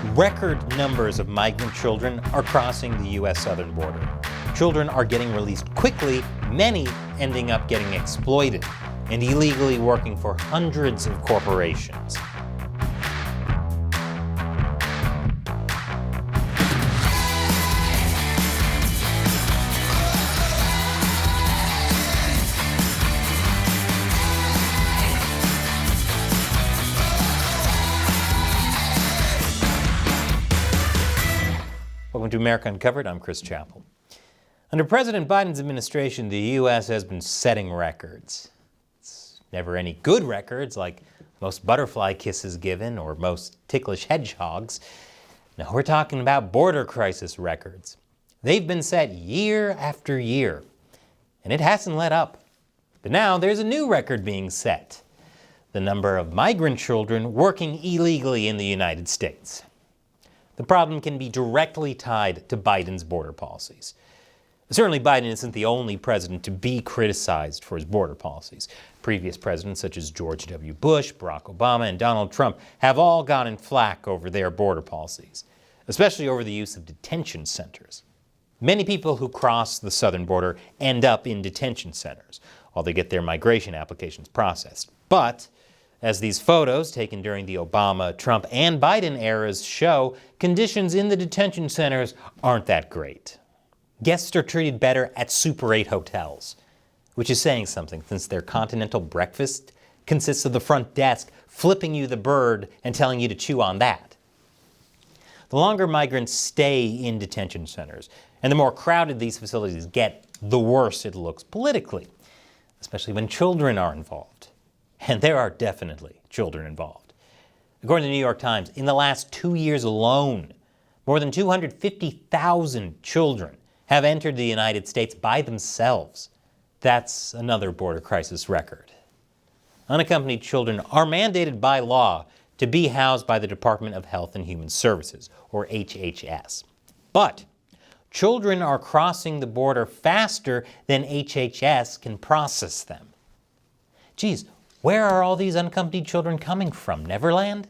Record numbers of migrant children are crossing the U.S. southern border. Children are getting released quickly, many ending up getting exploited and illegally working for hundreds of corporations. Welcome to America Uncovered. I'm Chris Chappell. Under President Biden's administration, the U.S. has been setting records. It's never any good records like most butterfly kisses given or most ticklish hedgehogs. No, we're talking about border crisis records. They've been set year after year, and it hasn't let up. But now there's a new record being set: the number of migrant children working illegally in the United States. The problem can be directly tied to Biden's border policies. Certainly, Biden isn't the only president to be criticized for his border policies. Previous presidents such as George W. Bush, Barack Obama, and Donald Trump have all gotten flack over their border policies, especially over the use of detention centers. Many people who cross the southern border end up in detention centers while they get their migration applications processed. But as these photos taken during the Obama, Trump, and Biden eras show, conditions in the detention centers aren't that great. Guests are treated better at Super 8 hotels, which is saying something since their continental breakfast consists of the front desk flipping you the bird and telling you to chew on that. The longer migrants stay in detention centers, and the more crowded these facilities get, the worse it looks politically, especially when children are involved. And there are definitely children involved. According to the New York Times, in the last 2 years alone, more than 250,000 children have entered the United States by themselves. That's another border crisis record. Unaccompanied children are mandated by law to be housed by the Department of Health and Human Services, or HHS. But children are crossing the border faster than HHS can process them. Geez, where are all these unaccompanied children coming from? Neverland?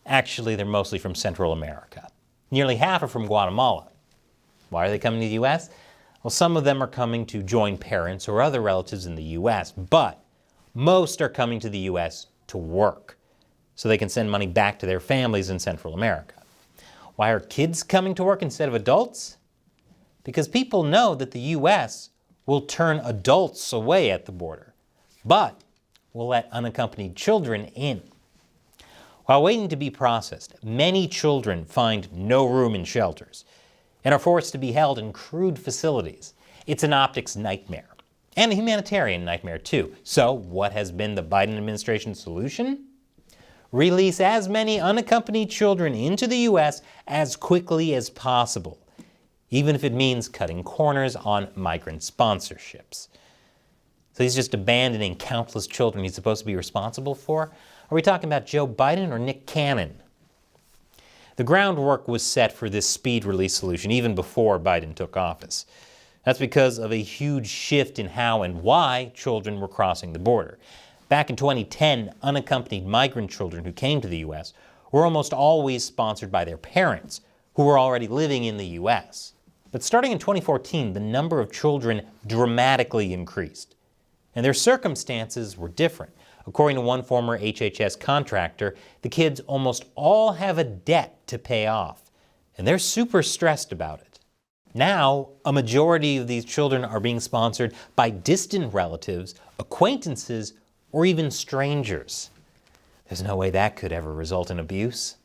Actually, they're mostly from Central America. Nearly half are from Guatemala. Why are they coming to the U.S.? Well, some of them are coming to join parents or other relatives in the U.S., but most are coming to the U.S. to work, so they can send money back to their families in Central America. Why are kids coming to work instead of adults? Because people know that the U.S. will turn adults away at the border, but will let unaccompanied children in. While waiting to be processed, many children find no room in shelters and are forced to be held in crude facilities. It's an optics nightmare, and a humanitarian nightmare too. So what has been the Biden administration's solution? Release as many unaccompanied children into the U.S. as quickly as possible, even if it means cutting corners on migrant sponsorships. So he's just abandoning countless children he's supposed to be responsible for? Are we talking about Joe Biden or Nick Cannon? The groundwork was set for this speed release solution even before Biden took office. That's because of a huge shift in how and why children were crossing the border. Back in 2010, unaccompanied migrant children who came to the U.S. were almost always sponsored by their parents, who were already living in the U.S. But starting in 2014, the number of children dramatically increased, and their circumstances were different. According to one former HHS contractor, the kids almost all have a debt to pay off, and they're super stressed about it. Now, a majority of these children are being sponsored by distant relatives, acquaintances, or even strangers. There's no way that could ever result in abuse.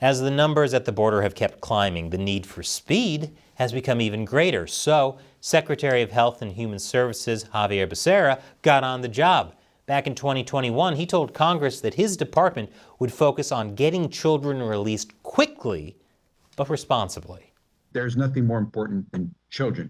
As the numbers at the border have kept climbing, the need for speed has become even greater. So, Secretary of Health and Human Services Xavier Becerra got on the job. Back in 2021, he told Congress that his department would focus on getting children released quickly, but responsibly. There's nothing more important than children.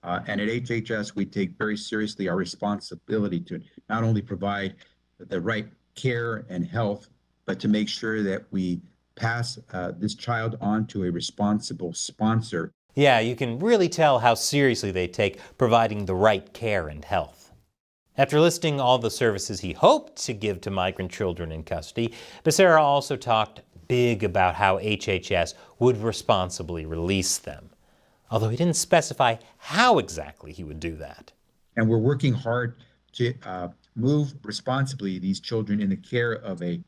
And at HHS, we take very seriously our responsibility to not only provide the right care and health, but to make sure that we pass this child on to a responsible sponsor. Yeah, you can really tell how seriously they take providing the right care and health. After listing all the services he hoped to give to migrant children in custody, Becerra also talked big about how HHS would responsibly release them, although he didn't specify how exactly he would do that. And we're working hard to move responsibly these children in the care of a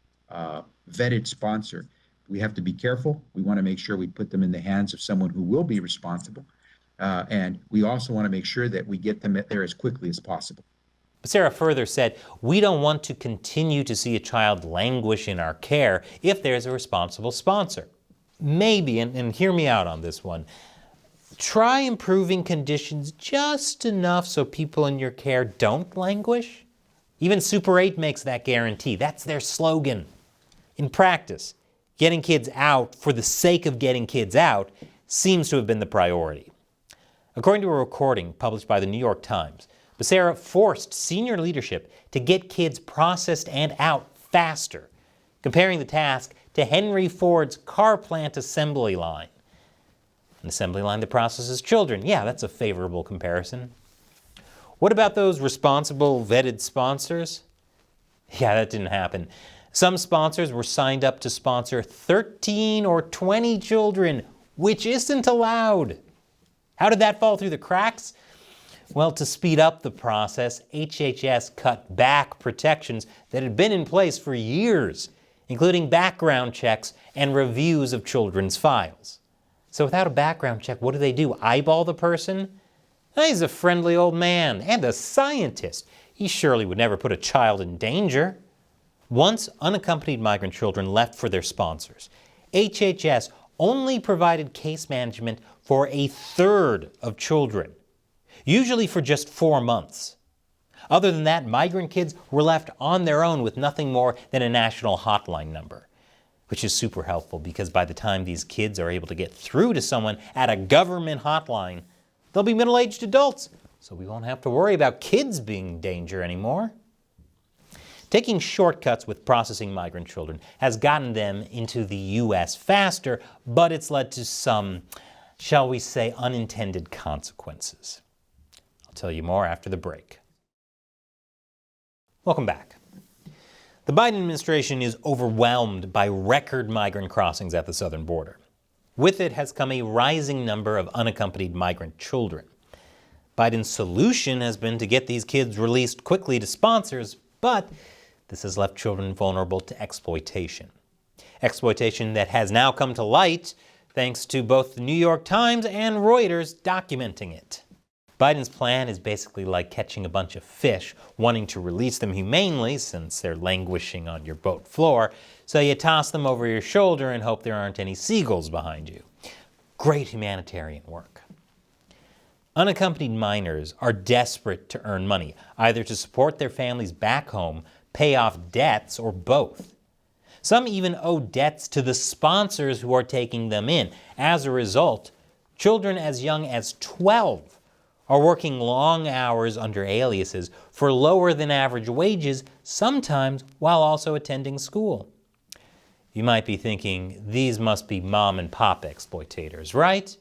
vetted sponsor. We have to be careful. We want to make sure we put them in the hands of someone who will be responsible. And we also want to make sure that we get them there as quickly as possible. Sarah further said, we don't want to continue to see a child languish in our care if there's a responsible sponsor. Maybe, and hear me out on this one, try improving conditions just enough so people in your care don't languish. Even Super 8 makes that guarantee. That's their slogan. In practice, getting kids out for the sake of getting kids out seems to have been the priority. According to a recording published by the New York Times, Becerra forced senior leadership to get kids processed and out faster, comparing the task to Henry Ford's car plant assembly line. An assembly line that processes children. Yeah, that's a favorable comparison. What about those responsible, vetted sponsors? Yeah, that didn't happen. Some sponsors were signed up to sponsor 13 or 20 children, which isn't allowed. How did that fall through the cracks? Well, to speed up the process, HHS cut back protections that had been in place for years, including background checks and reviews of children's files. So without a background check, what do? Eyeball the person? He's a friendly old man and a scientist. He surely would never put a child in danger. Once unaccompanied migrant children left for their sponsors, HHS only provided case management for a third of children, usually for just 4 months. Other than that, migrant kids were left on their own with nothing more than a national hotline number, which is super helpful because by the time these kids are able to get through to someone at a government hotline, they'll be middle-aged adults, so we won't have to worry about kids being in danger anymore. Taking shortcuts with processing migrant children has gotten them into the U.S. faster, but it's led to some, shall we say, unintended consequences. I'll tell you more after the break. Welcome back. The Biden administration is overwhelmed by record migrant crossings at the southern border. With it has come a rising number of unaccompanied migrant children. Biden's solution has been to get these kids released quickly to sponsors, but this has left children vulnerable to exploitation. Exploitation that has now come to light thanks to both the New York Times and Reuters documenting it. Biden's plan is basically like catching a bunch of fish, wanting to release them humanely since they're languishing on your boat floor, so you toss them over your shoulder and hope there aren't any seagulls behind you. Great humanitarian work. Unaccompanied minors are desperate to earn money, either to support their families back home, pay off debts, or both. Some even owe debts to the sponsors who are taking them in. As a result, children as young as 12 are working long hours under aliases for lower than average wages, sometimes while also attending school. You might be thinking, these must be mom and pop exploitators, right?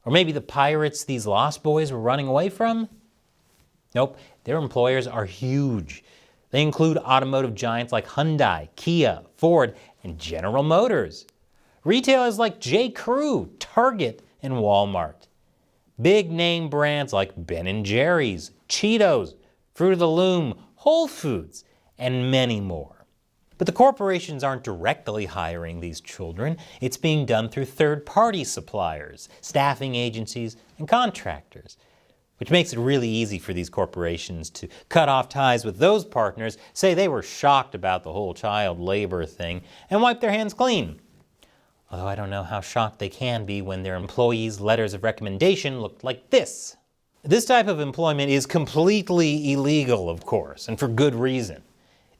Or maybe the pirates these lost boys were running away from? Nope, their employers are huge. They include automotive giants like Hyundai, Kia, Ford, and General Motors. Retailers like J.Crew, Target, and Walmart. Big name brands like Ben & Jerry's, Cheetos, Fruit of the Loom, Whole Foods, and many more. But the corporations aren't directly hiring these children. It's being done through third-party suppliers, staffing agencies, and contractors, which makes it really easy for these corporations to cut off ties with those partners, say they were shocked about the whole child labor thing, and wipe their hands clean. Although I don't know how shocked they can be when their employees' letters of recommendation looked like this. This type of employment is completely illegal, of course, and for good reason.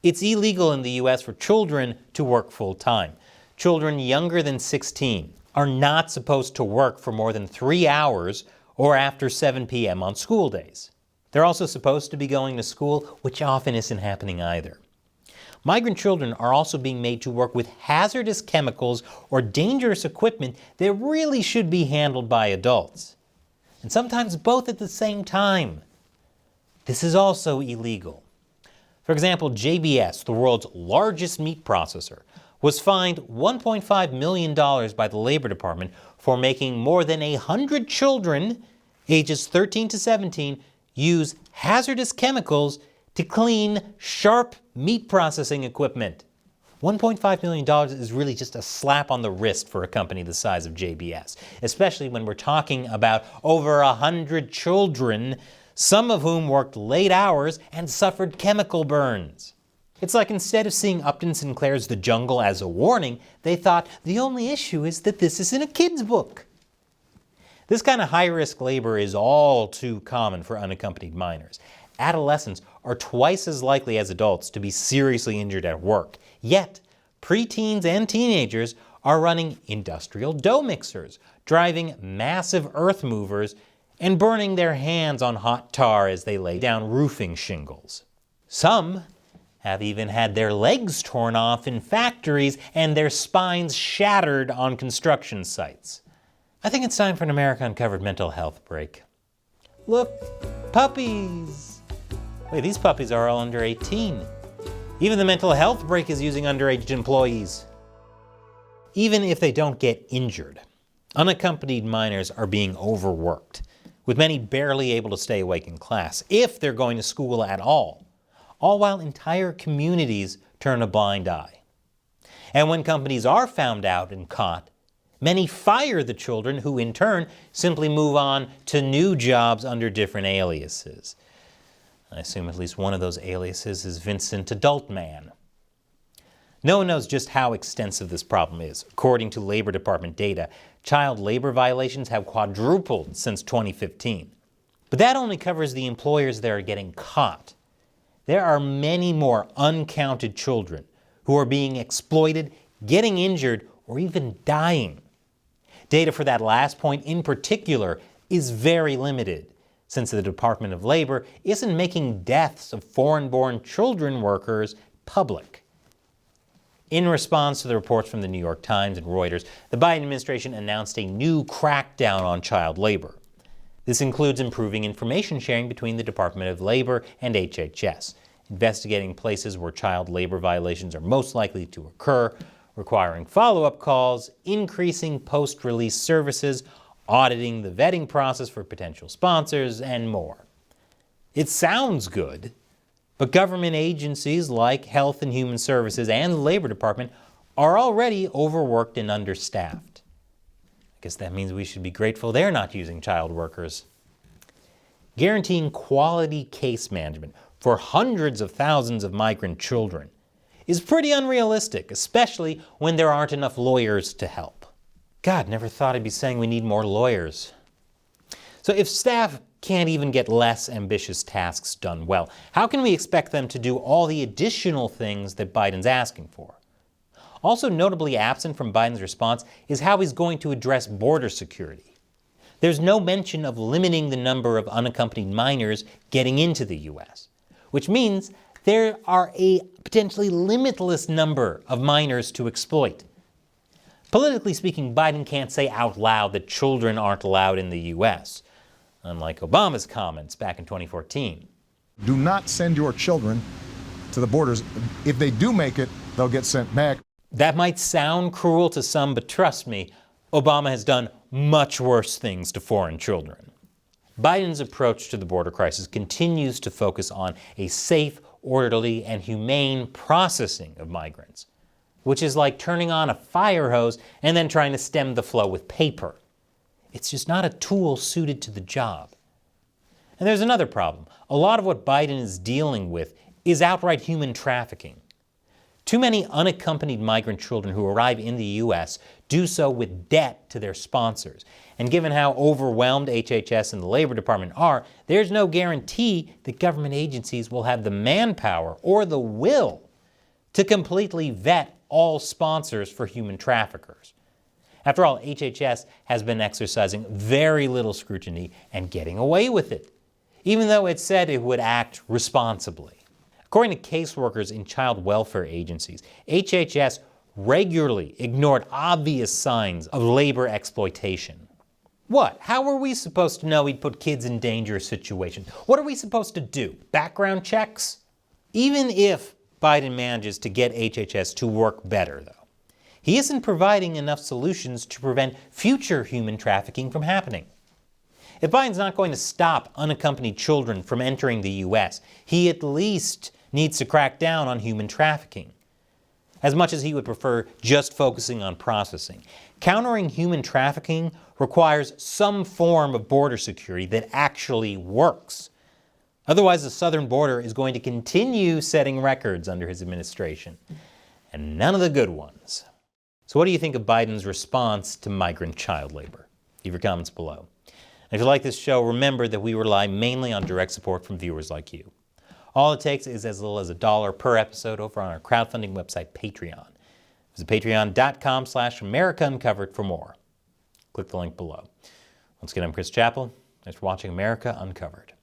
It's illegal in the U.S. for children to work full-time. Children younger than 16 are not supposed to work for more than 3 hours or after 7 p.m. on school days. They're also supposed to be going to school, which often isn't happening either. Migrant children are also being made to work with hazardous chemicals or dangerous equipment that really should be handled by adults, and sometimes both at the same time. This is also illegal. For example, JBS, the world's largest meat processor, was fined $1.5 million by the Labor Department for making more than 100 children, ages 13 to 17, use hazardous chemicals to clean sharp meat processing equipment. $1.5 million is really just a slap on the wrist for a company the size of JBS, especially when we're talking about over 100 children, some of whom worked late hours and suffered chemical burns. It's like instead of seeing Upton Sinclair's The Jungle as a warning, they thought the only issue is that this is in a kid's book. This kind of high-risk labor is all too common for unaccompanied minors. Adolescents are twice as likely as adults to be seriously injured at work. Yet, preteens and teenagers are running industrial dough mixers, driving massive earth movers, and burning their hands on hot tar as they lay down roofing shingles. Some have even had their legs torn off in factories and their spines shattered on construction sites. I think it's time for an America Uncovered mental health break. Look, puppies! Wait, these puppies are all under 18. Even the mental health break is using underage employees. Even if they don't get injured, unaccompanied minors are being overworked, with many barely able to stay awake in class, if they're going to school at all while entire communities turn a blind eye. And when companies are found out and caught, many fire the children who in turn simply move on to new jobs under different aliases. I assume at least one of those aliases is Vincent Adult Man. No one knows just how extensive this problem is. According to Labor Department data, child labor violations have quadrupled since 2015. But that only covers the employers that are getting caught. There are many more uncounted children who are being exploited, getting injured, or even dying. Data for that last point in particular is very limited, since the Department of Labor isn't making deaths of foreign-born children workers public. In response to the reports from the New York Times and Reuters, the Biden administration announced a new crackdown on child labor. This includes improving information sharing between the Department of Labor and HHS, investigating places where child labor violations are most likely to occur, requiring follow-up calls, increasing post-release services, auditing the vetting process for potential sponsors, and more. It sounds good, but government agencies like Health and Human Services and the Labor Department are already overworked and understaffed. I guess that means we should be grateful they're not using child workers. Guaranteeing quality case management for hundreds of thousands of migrant children is pretty unrealistic, especially when there aren't enough lawyers to help. God, never thought I'd be saying we need more lawyers. So if staff can't even get less ambitious tasks done well, how can we expect them to do all the additional things that Biden's asking for? Also notably absent from Biden's response is how he's going to address border security. There's no mention of limiting the number of unaccompanied minors getting into the U.S., which means there are a potentially limitless number of minors to exploit. Politically speaking, Biden can't say out loud that children aren't allowed in the U.S., unlike Obama's comments back in 2014. Do not send your children to the borders. If they do make it, they'll get sent back. That might sound cruel to some, but trust me, Obama has done much worse things to foreign children. Biden's approach to the border crisis continues to focus on a safe, orderly, and humane processing of migrants, which is like turning on a fire hose and then trying to stem the flow with paper. It's just not a tool suited to the job. And there's another problem. A lot of what Biden is dealing with is outright human trafficking. Too many unaccompanied migrant children who arrive in the U.S. do so with debt to their sponsors. And given how overwhelmed HHS and the Labor Department are, there's no guarantee that government agencies will have the manpower or the will to completely vet all sponsors for human traffickers. After all, HHS has been exercising very little scrutiny and getting away with it, even though it said it would act responsibly. According to caseworkers in child welfare agencies, HHS regularly ignored obvious signs of labor exploitation. What? How were we supposed to know he'd put kids in dangerous situations? What are we supposed to do? Background checks? Even if Biden manages to get HHS to work better, though, he isn't providing enough solutions to prevent future human trafficking from happening. If Biden's not going to stop unaccompanied children from entering the U.S., he at least needs to crack down on human trafficking. As much as he would prefer just focusing on processing, countering human trafficking requires some form of border security that actually works. Otherwise, the southern border is going to continue setting records under his administration, and none of the good ones. So what do you think of Biden's response to migrant child labor? Leave your comments below. And if you like this show, remember that we rely mainly on direct support from viewers like you. All it takes is as little as $1 per episode over on our crowdfunding website, Patreon. Visit patreon.com/America Uncovered for more. Click the link below. Once again, I'm Chris Chappell. Thanks for watching America Uncovered.